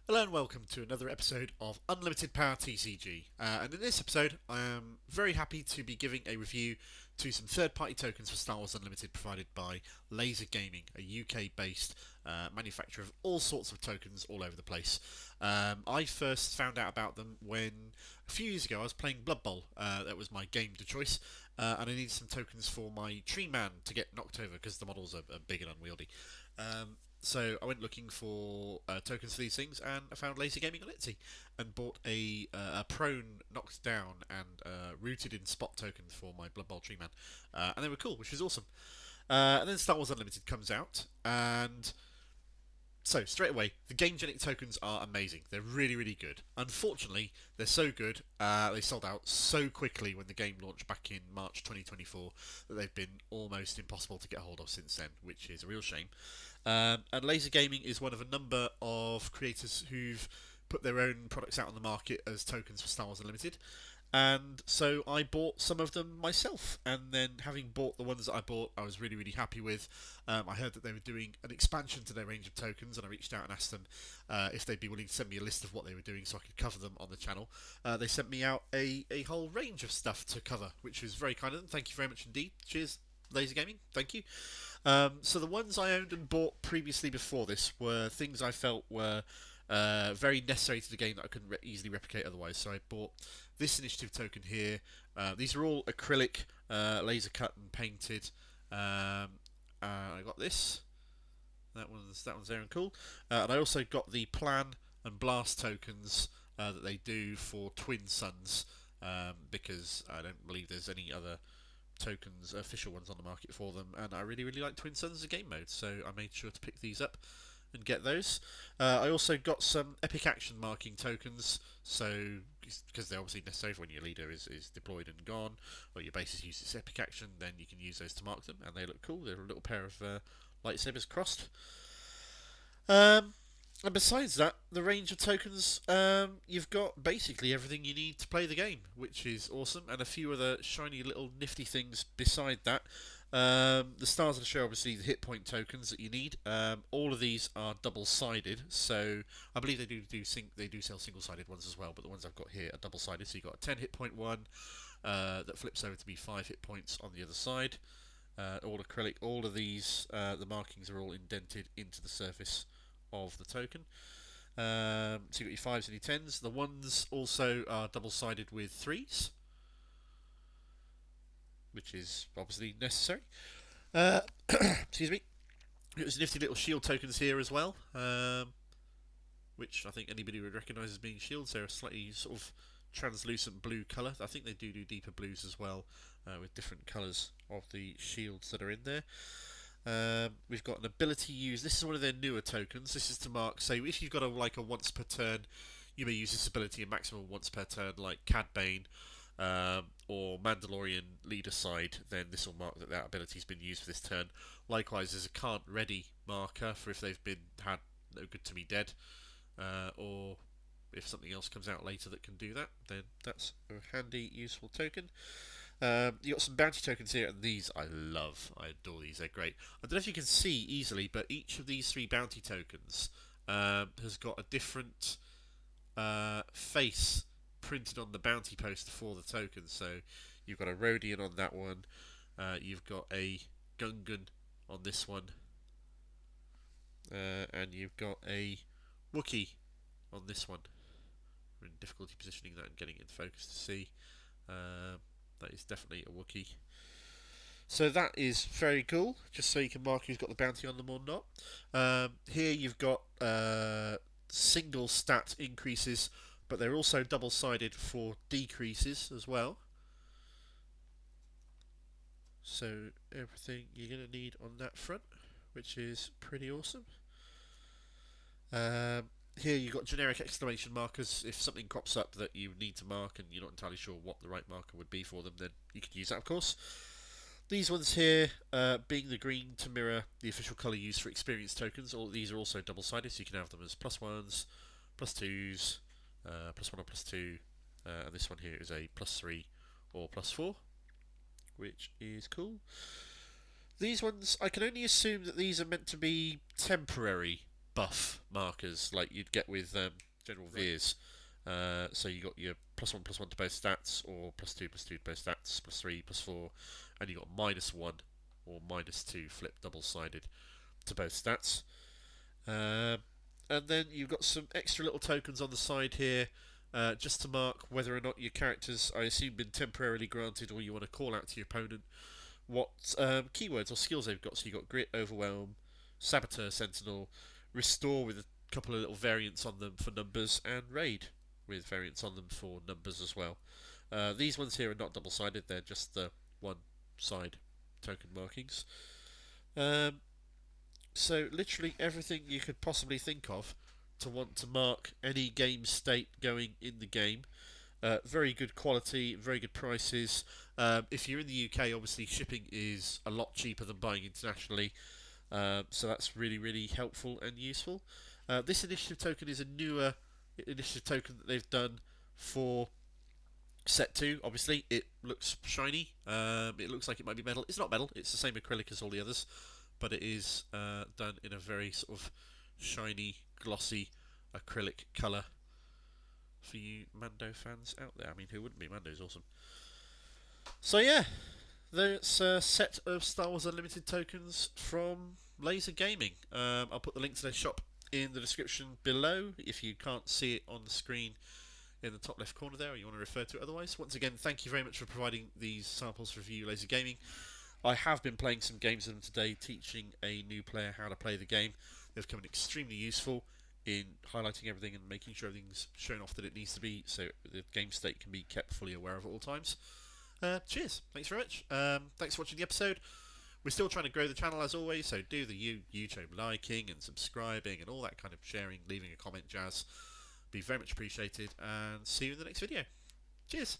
Hello and welcome to another episode of Unlimited Power TCG. And in this episode, I am very happy to be giving a review to some third-party tokens for Star Wars Unlimited provided by Laser Gaming, a UK-based manufacturer of all sorts of tokens all over the place. I first found out about them when, a few years ago, I was playing Blood Bowl. That was my game of choice, and I needed some tokens for my Tree Man to get knocked over because the models are big and unwieldy. So I went looking for tokens for these things, and I found Laser Gaming on Etsy, and bought a prone knocked down and rooted in spot token for my Blood Bowl Tree Man, and they were cool, which was awesome. And then Star Wars Unlimited comes out, and so straight away, the Gamegenic tokens are amazing. They're really, really good. Unfortunately, they're so good, they sold out so quickly when the game launched back in March 2024 that they've been almost impossible to get hold of since then, which is a real shame. And Laser Gaming is one of a number of creators who've put their own products out on the market as tokens for Star Wars Unlimited. And so I bought some of them myself, and then having bought the ones that I bought, I was really, really happy with. I heard that they were doing an expansion to their range of tokens, and I reached out and asked them if they'd be willing to send me a list of what they were doing so I could cover them on the channel. They sent me out a whole range of stuff to cover, which was very kind of them. Thank you very much indeed. Cheers, Laser Gaming. Thank you. So the ones I owned and bought previously before this were things I felt were very necessary to the game that I couldn't easily replicate otherwise. So I bought this initiative token here. These are all acrylic, laser cut and painted. I got this. That one's there and cool. And I also got the plan and blast tokens that they do for Twin Suns, because I don't believe there's any other tokens, official ones on the market for them, and I really, really like Twin Suns as a game mode, so I made sure to pick these up and get those. I also got some epic action marking tokens, so because they're obviously necessary for when your leader is deployed and gone, or your base has used its epic action, then you can use those to mark them, and they look cool. They're a little pair of lightsabers crossed. Um, and besides that, the range of tokens, you've got basically everything you need to play the game, which is awesome, and a few other shiny little nifty things beside that. The stars of the show, obviously, the hit point tokens that you need. All of these are double-sided, so I believe they do sell single-sided ones as well, but the ones I've got here are double-sided. So you've got a 10 hit point one that flips over to be 5 hit points on the other side. All acrylic. All of these, the markings are all indented into the surface of the token. So you've got your 5s and your 10s. The ones also are double-sided with 3s, which is obviously necessary. Excuse me. There's nifty little shield tokens here as well, which I think anybody would recognise as being shields. They're a slightly sort of translucent blue colour. I think they do deeper blues as well, with different colours of the shields that are in there. We've got an ability use. This is one of their newer tokens. This is to mark. So if you've got a once per turn, you may use this ability a maximum once per turn, like Cad Bane or Mandalorian leader side. Then this will mark that ability's been used for this turn. Likewise, there's a can't ready marker for if they've been had no good to me dead, or if something else comes out later that can do that. Then that's a handy, useful token. You got some bounty tokens here, and these I love. I adore these. They're great. I don't know if you can see easily, but each of these 3 bounty tokens has got a different face printed on the bounty poster for the token. So you've got a Rhodian on that one. You've got a Gungan on this one, and you've got a Wookiee on this one. We're in difficulty positioning that and getting it in focus to see. That is definitely a Wookiee. So that is very cool, just so you can mark who's got the bounty on them or not. Here you've got single stat increases, but they're also double-sided for decreases as well. So everything you're going to need on that front, which is pretty awesome. Here you've got generic exclamation markers. If something crops up that you need to mark and you're not entirely sure what the right marker would be for them, then you can use that, of course. These ones here, being the green to mirror the official colour used for experience tokens, all these are also double-sided, so you can have them as +1s, +2s, +1 or +2, and this one here is a +3 or +4, which is cool. These ones, I can only assume that these are meant to be temporary, buff markers like you'd get with General Right. Veers. So you got your +1/+1 to both stats, or +2/+2 to both stats, +3/+4, and you got -1 or -2 flip double-sided to both stats. Um, and then you've got some extra little tokens on the side here, just to mark whether or not your characters, I assume, been temporarily granted, or you want to call out to your opponent what keywords or skills they've got. So you've got Grit, Overwhelm, Saboteur, Sentinel, Restore with a couple of little variants on them for numbers, and Raid with variants on them for numbers as well. These ones here are not double-sided, they're just the one-side token markings. Um, so literally everything you could possibly think of to want to mark any game state going in the game. Very good quality, very good prices. If you're in the UK, obviously shipping is a lot cheaper than buying internationally, so that's really, really helpful and useful. This initiative token is a newer initiative token that they've done for set 2. Obviously, it looks shiny. It looks like it might be metal. It's not metal. It's the same acrylic as all the others, but it is done in a very sort of shiny, glossy acrylic colour for you Mando fans out there. I mean, who wouldn't be? Mando's awesome. So yeah, that's a set of Star Wars Unlimited tokens from Laser Gaming. I'll put the link to their shop in the description below if you can't see it on the screen in the top left corner there, or you want to refer to it otherwise. Once again, thank you very much for providing these samples for Review Laser Gaming. I have been playing some games with them today, teaching a new player how to play the game. They've come in extremely useful in highlighting everything and making sure everything's shown off that it needs to be, so the game state can be kept fully aware of at all times. Cheers. Thanks very much. Thanks for watching the episode. We're still trying to grow the channel as always, so do the YouTube liking and subscribing and all that kind of sharing, leaving a comment jazz. Be very much appreciated, and see you in the next video. Cheers.